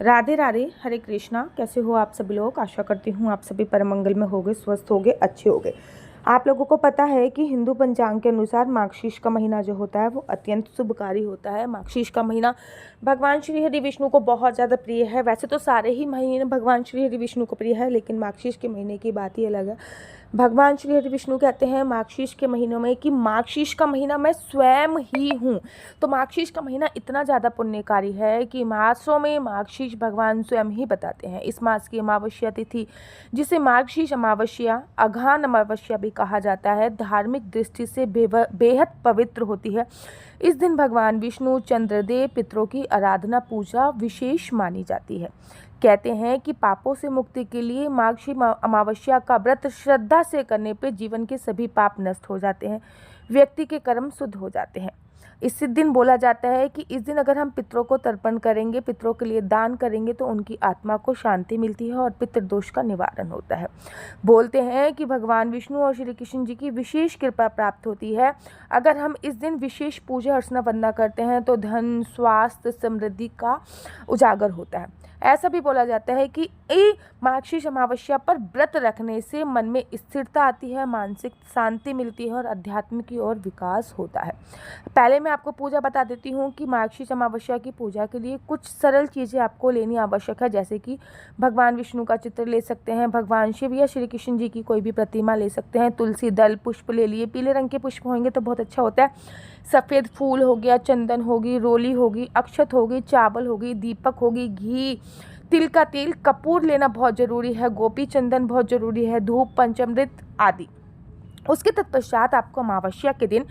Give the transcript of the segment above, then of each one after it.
राधे राधे, हरे कृष्णा। कैसे हो आप सभी लोग? आशा करती हूँ आप सभी परम मंगल में होगे, स्वस्थ होगे, अच्छे होगे। आप लोगों को पता है कि हिंदू पंचांग के अनुसार माघशीष का महीना जो होता है वो अत्यंत शुभकारी होता है। माघशीष का महीना भगवान श्री हरि विष्णु को बहुत ज़्यादा प्रिय है। वैसे तो सारे ही महीने भगवान श्री हरि विष्णु को प्रिय है, लेकिन माघशीष के महीने की बात ही अलग है। भगवान श्री हरि विष्णु कहते हैं माघशीष के महीनों में कि माघशीष का महीना मैं स्वयं ही हूँ। तो माघशीष का महीना इतना ज़्यादा पुण्यकारी है कि मासों में माघशीष भगवान स्वयं ही बताते हैं। इस मास की अमावस्या तिथि, जिसे माघशीष अमावस्या, अघान अमावस्या भी कहा जाता है, धार्मिक दृष्टि से बेहद पवित्र होती है। इस दिन भगवान विष्णु, चंद्रदेव, पितरों की आराधना पूजा विशेष मानी जाती है। कहते हैं कि पापों से मुक्ति के लिए माघशी अमावस्या का व्रत श्रद्धा से करने पर जीवन के सभी पाप नष्ट हो जाते हैं, व्यक्ति के कर्म शुद्ध हो जाते हैं। इस दिन बोला जाता है कि इस दिन अगर हम पितरों को तर्पण करेंगे, पितरों के लिए दान करेंगे, तो उनकी आत्मा को शांति मिलती है और पितृदोष का निवारण होता है। बोलते हैं कि भगवान विष्णु और श्री कृष्ण जी की विशेष कृपा प्राप्त होती है। अगर हम इस दिन विशेष पूजा अर्चना वंदना करते हैं तो धन, स्वास्थ्य, समृद्धि का उजागर होता है। ऐसा भी बोला जाता है कि माघशीष अमावस्या पर व्रत रखने से मन में स्थिरता आती है, मानसिक शांति मिलती है और अध्यात्म की ओर विकास होता है। पहले मैं आपको पूजा बता देती हूँ कि माघशीष अमावस्या की पूजा के लिए कुछ सरल चीज़ें आपको लेनी आवश्यक है, जैसे कि भगवान विष्णु का चित्र ले सकते हैं, भगवान शिव या श्री कृष्ण जी की कोई भी प्रतिमा ले सकते हैं, तुलसी दल, पुष्प ले लिए, पीले रंग के पुष्प होंगे तो बहुत अच्छा होता है, सफ़ेद फूल हो गया, चंदन होगी, रोली होगी, अक्षत होगी, चावल होगी, दीपक होगी, घी, तिल का तेल, कपूर लेना बहुत ज़रूरी है, गोपी चंदन बहुत ज़रूरी है, धूप, पंचामृत आदि। उसके तत्पश्चात आपको अमावस्या के दिन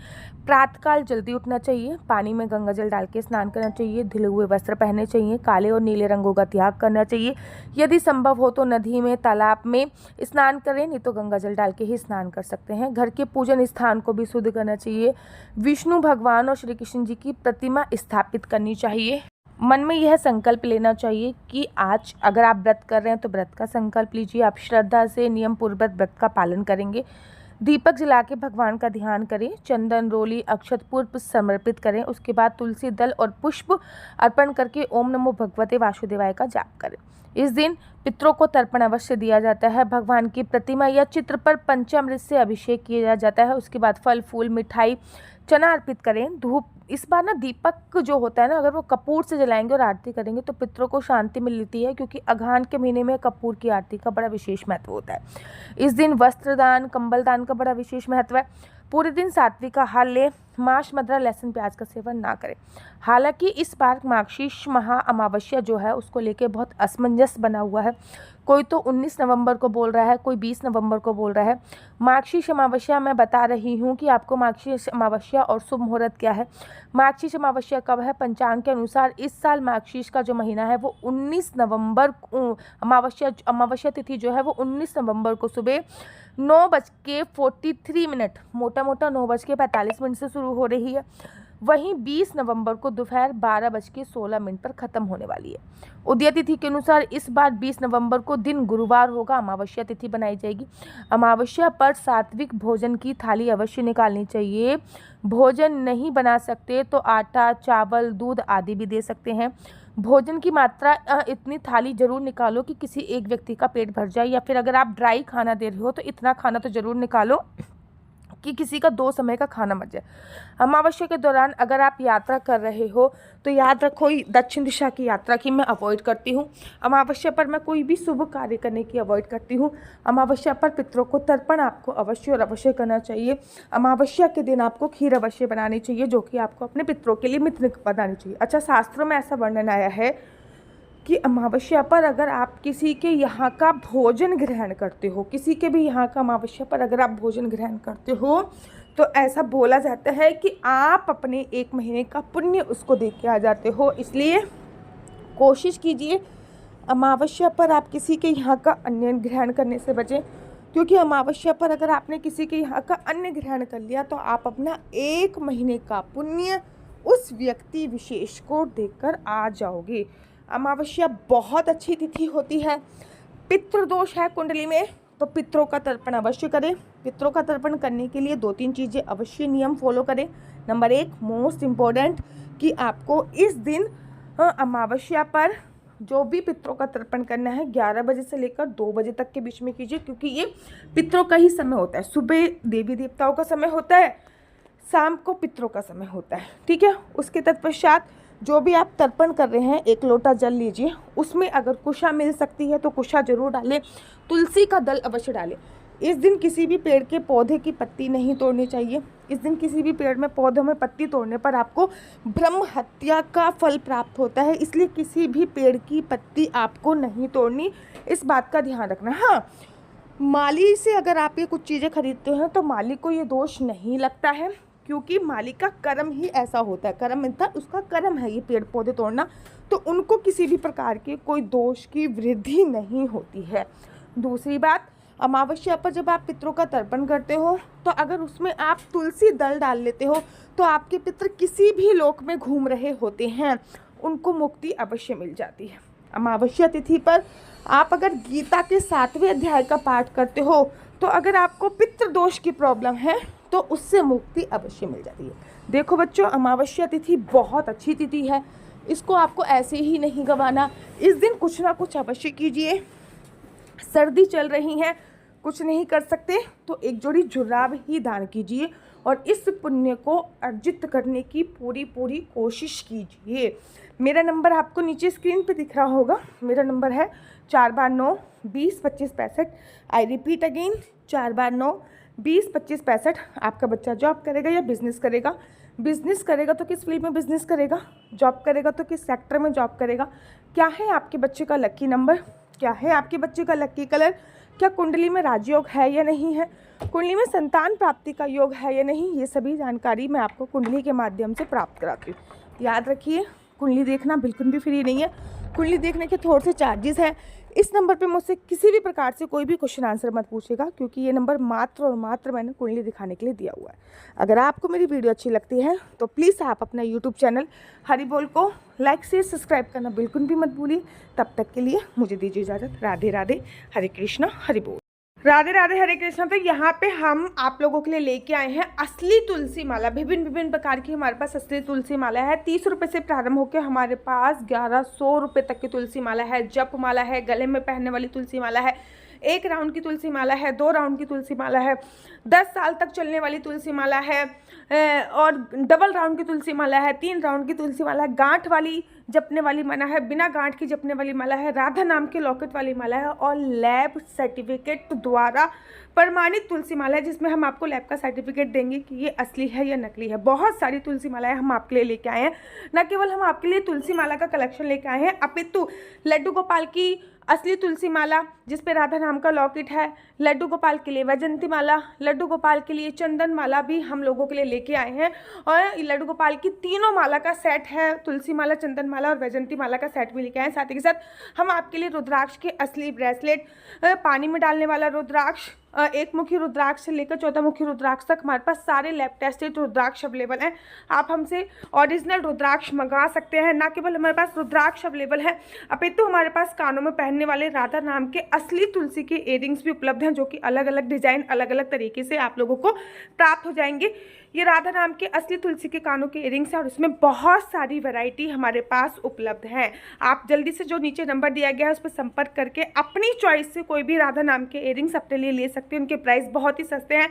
प्रातःकाल जल्दी उठना चाहिए, पानी में गंगा जल डाल के स्नान करना चाहिए, धुले हुए वस्त्र पहनने चाहिए, काले और नीले रंगों का त्याग करना चाहिए। यदि संभव हो तो नदी में, तालाब में स्नान करें, नहीं तो गंगा जल डाल के ही स्नान कर सकते हैं। घर के पूजन स्थान को भी शुद्ध करना चाहिए। विष्णु भगवान और श्री कृष्ण जी की प्रतिमा स्थापित करनी चाहिए। मन में यह संकल्प लेना चाहिए कि आज अगर आप व्रत कर रहे हैं तो व्रत का संकल्प लीजिए, आप श्रद्धा से नियम पूर्वक व्रत का पालन करेंगे। दीपक जला के भगवान का ध्यान करें, चंदन, रोली, अक्षत पुष्प समर्पित करें। उसके बाद तुलसी दल और पुष्प अर्पण करके ओम नमो भगवते वासुदेवाय का जाप करें। इस दिन पितरों को तर्पण अवश्य दिया जाता है। भगवान की प्रतिमा या चित्र पर पंचामृत से अभिषेक किया जाता है। उसके बाद फल, फूल, मिठाई, चना अर्पित करें। धूप, इस बार ना दीपक जो होता है ना, अगर वो कपूर से जलाएंगे और आरती करेंगे तो पितरों को शांति मिलती है, क्योंकि अघान के महीने में कपूर की आरती का बड़ा विशेष महत्व होता है। इस दिन वस्त्र दान, कंबल दान का बड़ा विशेष महत्व है। पूरे दिन सात्विक आहार लें, मांस, मदिरा, लहसुन, प्याज का सेवन ना करें। हालांकि इस बार माघशीष महा अमावस्या जो है उसको लेके बहुत असमंजस बना हुआ है। कोई तो 19 नवंबर को बोल रहा है, कोई 20 नवंबर को बोल रहा है। माघशीष अमावस्या मैं बता रही हूँ कि आपको माघशीष अमावस्या और शुभ मुहूर्त क्या है। माघशीष अमावस्या कब है? पंचांग के अनुसार इस साल माघशीष का जो महीना है वो 19 नवंबर को, अमावस्या तिथि जो है वो 19 नवंबर को सुबह 9:43, मोटा मोटा 9:45 से शुरू हो रही है। वहीं 20 नवंबर को दोपहर 12:16 पर ख़त्म होने वाली है। उदय तिथि के अनुसार इस बार 20 नवंबर को दिन गुरुवार होगा, अमावस्या तिथि बनाई जाएगी। अमावस्या पर सात्विक भोजन की थाली अवश्य निकालनी चाहिए। भोजन नहीं बना सकते तो आटा, चावल, दूध आदि भी दे सकते हैं। भोजन की मात्रा इतनी थाली जरूर निकालो कि किसी एक व्यक्ति का पेट भर जाए, या फिर अगर आप ड्राई खाना दे रहे हो तो इतना खाना तो जरूर निकालो कि किसी का 2 समय का खाना मच जाए। अमावस्या के दौरान अगर आप यात्रा कर रहे हो तो याद रखो, दक्षिण दिशा की यात्रा की मैं अवॉइड करती हूँ। अमावस्या पर मैं कोई भी शुभ कार्य करने की अवॉइड करती हूँ। अमावस्या पर पितरों को तर्पण आपको अवश्य और अवश्य करना चाहिए। अमावस्या के दिन आपको खीर अवश्य बनानी चाहिए, जो कि आपको अपने पितरों के लिए मित्र बनानी चाहिए। अच्छा, शास्त्रों में ऐसा वर्णन आया है कि अमावस्या पर अगर आप किसी के यहाँ का भोजन ग्रहण करते हो, किसी के भी यहाँ का अमावस्या पर अगर आप भोजन ग्रहण करते हो तो ऐसा बोला जाता है कि आप अपने 1 महीने का पुण्य उसको दे के आ जाते हो। इसलिए कोशिश कीजिए अमावस्या पर आप किसी के यहाँ का अन्न ग्रहण करने से बचें, क्योंकि अमावस्या पर अगर आपने किसी के यहाँ का अन्न ग्रहण कर लिया तो आप अपना 1 महीने का पुण्य उस व्यक्ति विशेष को देकर आ जाओगे। अमावस्या बहुत अच्छी तिथि होती है। पितृदोष है कुंडली में तो पितरों का तर्पण अवश्य करें। पितरों का तर्पण करने के लिए 2-3 चीज़ें अवश्य नियम फॉलो करें। नंबर 1 मोस्ट इम्पोर्टेंट कि आपको इस दिन अमावस्या पर जो भी पितरों का तर्पण करना है 11 बजे से लेकर 2 बजे तक के बीच में कीजिए, क्योंकि ये पितरों का ही समय होता है। सुबह देवी देवताओं का समय होता है, शाम को पितरों का समय होता है, ठीक है। उसके तत्पश्चात जो भी आप तर्पण कर रहे हैं 1 लोटा जल लीजिए, उसमें अगर कुशा मिल सकती है तो कुशा जरूर डालें, तुलसी का दल अवश्य डालें। इस दिन किसी भी पेड़ के पौधे की पत्ती नहीं तोड़नी चाहिए। इस दिन किसी भी पेड़ में पौधों में पत्ती तोड़ने पर आपको ब्रह्म हत्या का फल प्राप्त होता है, इसलिए किसी भी पेड़ की पत्ती आपको नहीं तोड़नी, इस बात का ध्यान रखना। हाँ, माली से अगर आप ये कुछ चीज़ें खरीदते हैं तो माली को ये दोष नहीं लगता है, क्योंकि माली का कर्म ही ऐसा होता है, कर्म मिलता उसका कर्म है ये पेड़ पौधे तोड़ना, तो उनको किसी भी प्रकार के कोई दोष की वृद्धि नहीं होती है। दूसरी बात, अमावस्या पर जब आप पितरों का तर्पण करते हो तो अगर उसमें आप तुलसी दल डाल लेते हो तो आपके पितर किसी भी लोक में घूम रहे होते हैं, उनको मुक्ति अवश्य मिल जाती है। अमावस्या तिथि पर आप अगर गीता के 7वें अध्याय का पाठ करते हो तो अगर आपको पितृ दोष की प्रॉब्लम है तो उससे मुक्ति अवश्य मिल जाती है। देखो बच्चों, अमावस्या तिथि बहुत अच्छी तिथि है, इसको आपको ऐसे ही नहीं गंवाना। इस दिन कुछ ना कुछ अवश्य कीजिए। सर्दी चल रही है, कुछ नहीं कर सकते तो एक जोड़ी जुराब ही दान कीजिए और इस पुण्य को अर्जित करने की पूरी कोशिश कीजिए। मेरा नंबर आपको नीचे स्क्रीन पे दिख रहा होगा। मेरा नंबर है 4 बार 9 20 25 65। आई रिपीट अगेन, 4 बार 9 20 25 65। आपका बच्चा जॉब करेगा या बिजनेस करेगा? बिजनेस करेगा तो किस फील्ड में बिजनेस करेगा, जॉब करेगा तो किस सेक्टर में जॉब करेगा, क्या है आपके बच्चे का लकी नंबर, क्या है आपके बच्चे का लकी कलर, क्या कुंडली में राजयोग है या नहीं है, कुंडली में संतान प्राप्ति का योग है या नहीं, ये सभी जानकारी मैं आपको कुंडली के माध्यम से प्राप्त कराती हूँ। याद रखिए, कुंडली देखना बिल्कुल भी फ्री नहीं है, कुंडली देखने के थोड़े से चार्जेस हैं। इस नंबर पे मुझसे किसी भी प्रकार से कोई भी क्वेश्चन आंसर मत पूछेगा, क्योंकि ये नंबर मात्र और मात्र मैंने कुंडली दिखाने के लिए दिया हुआ है। अगर आपको मेरी वीडियो अच्छी लगती है तो प्लीज़ आप अपना यूट्यूब चैनल हरि बोल को लाइक से सब्सक्राइब करना बिल्कुल भी मत भूलिए। तब तक के लिए मुझे दीजिए इजाज़त। राधे राधे, हरे कृष्णा, हरि बोल। राधे राधे, हरे कृष्णा। तो यहाँ पे हम आप लोगों के लिए लेके आए हैं असली तुलसी माला। विभिन्न प्रकार की हमारे पास असली तुलसी माला है। 30 रुपये से प्रारंभ होकर हमारे पास 1100 रुपये तक की तुलसी माला है। जप माला है, गले में पहनने वाली तुलसी माला है, 1 राउंड की तुलसी माला है, 2 राउंड की तुलसी माला है, 10 साल तक चलने वाली तुलसी माला है, और डबल राउंड की तुलसी माला है, 3 राउंड की तुलसी माला है, गांठ वाली जपने वाली माला है, बिना गांठ की जपने वाली माला है, राधा नाम के लॉकेट वाली माला है, और लैब सर्टिफिकेट द्वारा प्रमाणित तुलसी माला है, जिसमें हम आपको लैब का सर्टिफिकेट देंगे कि ये असली है या नकली है। बहुत सारी तुलसी मालाएं हम आपके लिए लेके आए हैं। न केवल हम आपके लिए तुलसी माला का कलेक्शन लेके आए हैं, अपितु लड्डू गोपाल की असली तुलसी माला जिसपे राधा नाम का लॉकेट है, लड्डू गोपाल के लिए वैजंती माला, लड्डू गोपाल के लिए चंदन माला भी हम लोगों के लिए लेके आए हैं, और लड्डू गोपाल की तीनों माला का सेट है, तुलसी माला, चंदन माला और वैजंती माला का सेट भी लेके आए हैं। साथ ही के साथ हम आपके लिए रुद्राक्ष के असली ब्रेसलेट, पानी में डालने वाला रुद्राक्ष, 1 मुखी रुद्राक्ष से लेकर 14 मुखी रुद्राक्ष तक हमारे पास सारे लैब टेस्टेड रुद्राक्ष अवेलेबल हैं। आप हमसे ओरिजिनल रुद्राक्ष मंगा सकते हैं। ना केवल हमारे पास रुद्राक्ष अवेलेबल है, अपितु हमारे पास कानों में पहनने वाले राधा नाम के असली तुलसी के इयरिंग्स भी उपलब्ध हैं, जो कि अलग अलग डिजाइन, अलग अलग तरीके से आप लोगों को प्राप्त हो जाएंगे। ये राधा नाम के असली तुलसी के कानों के इयरिंग्स हैं और उसमें बहुत सारी वैरायटी हमारे पास उपलब्ध है। आप जल्दी से जो नीचे नंबर दिया गया है उस पर संपर्क करके अपनी चॉइस से कोई भी राधा नाम के इयरिंग्स अपने लिए ले सकते हैं। उनके प्राइस बहुत ही सस्ते हैं।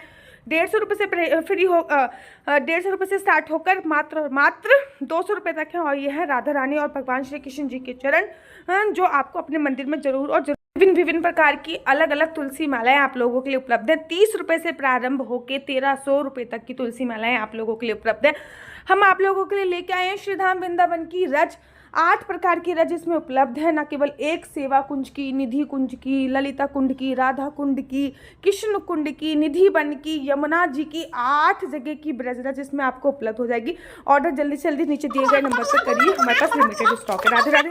150 रुपये से फ्री हो 150 रुपये से स्टार्ट होकर मात्र 200 रुपये तक है। और ये है राधा रानी और भगवान श्री कृष्ण जी के चरण, जो आपको अपने मंदिर में जरूर और विभिन्न प्रकार की अलग अलग तुलसी मालाएं आप लोगों के लिए उपलब्ध है। 30 रुपये से प्रारंभ होकर 1300 रुपये तक की तुलसी मालाएं आप लोगों के लिए उपलब्ध है। हम आप लोगों के लिए लेके आए हैं श्रीधाम वृंदावन की रज, 8 प्रकार की रज इसमें उपलब्ध है। न केवल एक सेवा कुंज की, निधि कुंज की, ललिता कुंड की, राधा कुंड की, कृष्ण कुंड की, निधि वन की, यमुना जी की, 8 जगह की ब्रज रज इसमें आपको उपलब्ध हो जाएगी। ऑर्डर जल्दी से जल्दी नीचे दिए गए नंबर पर करिए, हमारे पास लिमिटेड स्टॉक है। राधे राधे।